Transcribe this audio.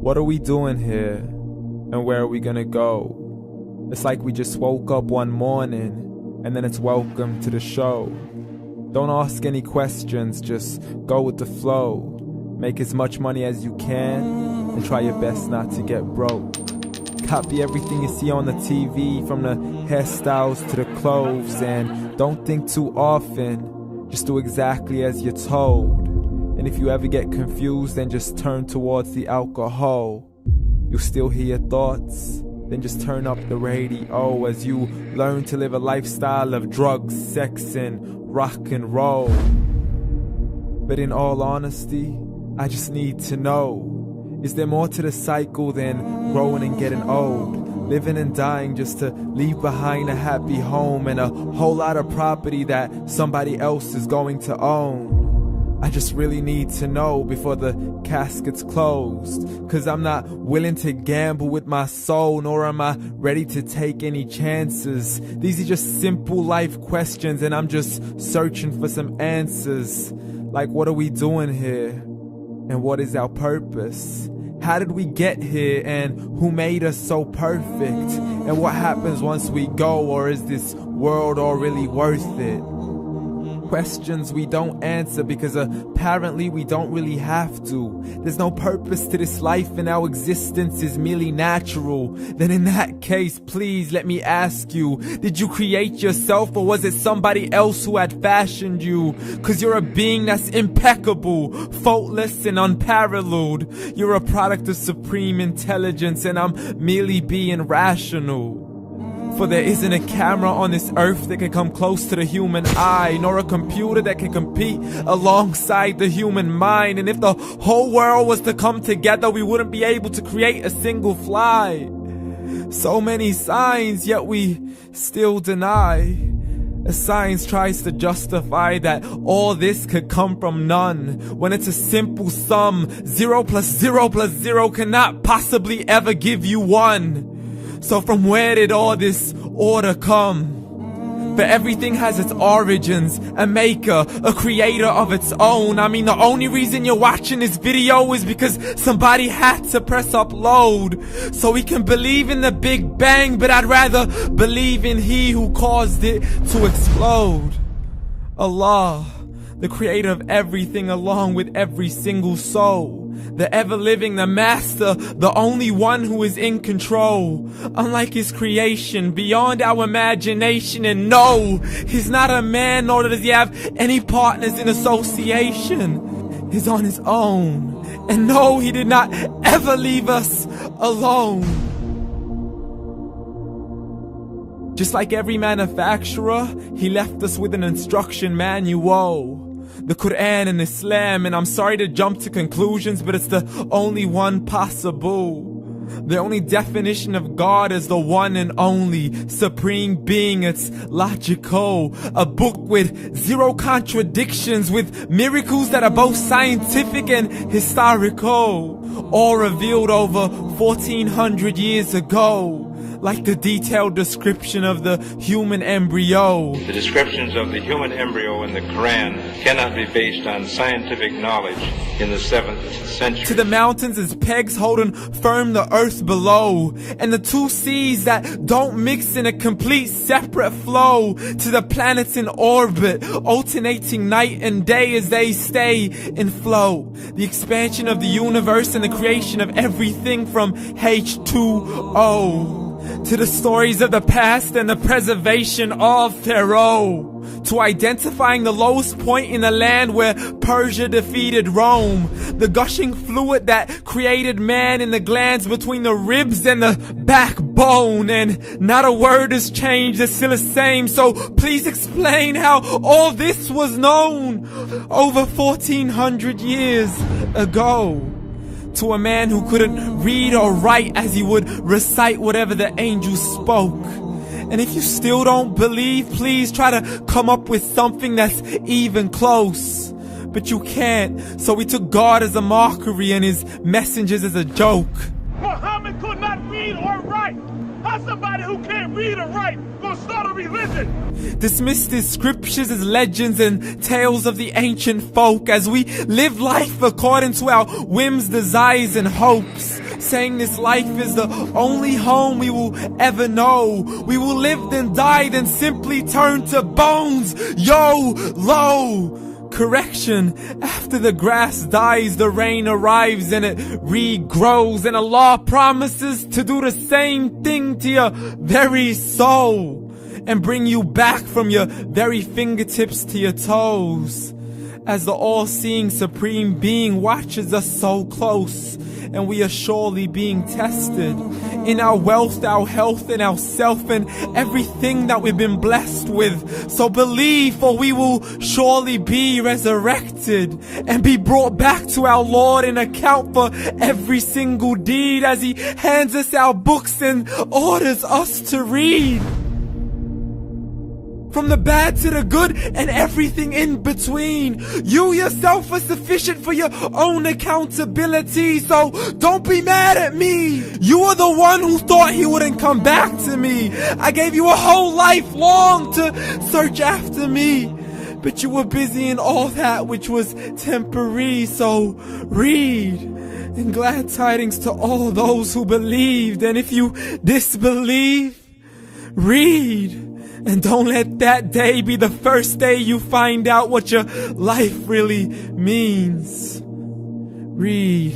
What are we doing here? And where are we gonna go? It's like we just woke up one morning, and then it's welcome to the show. Don't ask any questions, just go with the flow. Make as much money as you can, and try your best not to get broke. Copy everything you see on the TV, from the hairstyles to the clothes, and don't think too often, just do exactly as you're told. And if you ever get confused, then just turn towards the alcohol. You'll still hear your thoughts, then just turn up the radio as you learn to live a lifestyle of drugs, sex, and rock and roll. But in all honesty, I just need to know, is there more to the cycle than growing and getting old? Living and dying just to leave behind a happy home and a whole lot of property that somebody else is going to own. I just really need to know before the casket's closed, 'cause I'm not willing to gamble with my soul, nor am I ready to take any chances. These are just simple life questions, and I'm just searching for some answers. Like, what are we doing here? And what is our purpose? How did we get here, and who made us so perfect? And what happens once we go, or is this world all really worth it? Questions we don't answer because apparently we don't really have to. There's no purpose to this life and our existence is merely natural. Then in that case, please let me ask you, did you create yourself, or was it somebody else who had fashioned you? 'Cause you're a being that's impeccable, faultless and unparalleled. You're a product of supreme intelligence, and I'm merely being rational. For there isn't a camera on this earth that can come close to the human eye, nor a computer that can compete alongside the human mind. And if the whole world was to come together, we wouldn't be able to create a single fly. So many signs, yet we still deny. As science tries to justify that all this could come from none, when it's a simple sum. 0 plus 0 plus 0 cannot possibly ever give you 1. So from where did all this order come? For everything has its origins, a maker, a creator of its own. I mean, the only reason you're watching this video is because somebody had to press upload. So we can believe in the Big Bang, but I'd rather believe in He who caused it to explode. Allah, the creator of everything along with every single soul. The ever-living, the master, the only one who is in control. Unlike his creation, beyond our imagination. And no, he's not a man, nor does he have any partners in association. He's on his own. And no, he did not ever leave us alone. Just like every manufacturer, he left us with an instruction manual. The Quran and Islam, and I'm sorry to jump to conclusions, but it's the only one possible. The only definition of God is the one and only supreme being. It's logical, a book with 0 contradictions, with miracles that are both scientific and historical, all revealed over 1400 years ago. Like the detailed description of the human embryo. The descriptions of the human embryo in the Quran cannot be based on scientific knowledge in the 7th century. To the mountains as pegs holding firm the earth below, and the 2 seas that don't mix in a complete separate flow. To the planets in orbit, alternating night and day as they stay in flow. The expansion of the universe and the creation of everything from H2O. To the stories of the past and the preservation of Pharaoh. To identifying the lowest point in the land where Persia defeated Rome. The gushing fluid that created man in the glands between the ribs and the backbone. And not a word has changed, it's still the same. So please explain how all this was known over 1400 years ago. To a man who couldn't read or write, as he would recite whatever the angels spoke. And if you still don't believe, please try to come up with something that's even close. But you can't, so we took God as a mockery and his messengers as a joke. Muhammad could not read or write. How's somebody who can't read or write gonna start a religion? Dismissed his scriptures as legends and tales of the ancient folk, as we live life according to our whims, desires, and hopes. saying this life is the only home we will ever know. We will live then die, then simply turn to bones. YOLO! Correction, after the grass dies, the rain arrives and it regrows, and Allah promises to do the same thing to your very soul and bring you back from your very fingertips to your toes, as the all-seeing supreme being watches us so close, and we are surely being tested in our wealth, our health, and our self, and everything that we've been blessed with. So believe, for we will surely be resurrected and be brought back to our Lord and account for every single deed, as He hands us our books and orders us to read. From the bad to the good and everything in between. You yourself are sufficient for your own accountability, so don't be mad at me. You are the one who thought He wouldn't come back to me. I gave you a whole life long to search after me, but you were busy in all that which was temporary. So read, and glad tidings to all those who believed. And if you disbelieve, read. And don't let that day be the first day you find out what your life really means. Read.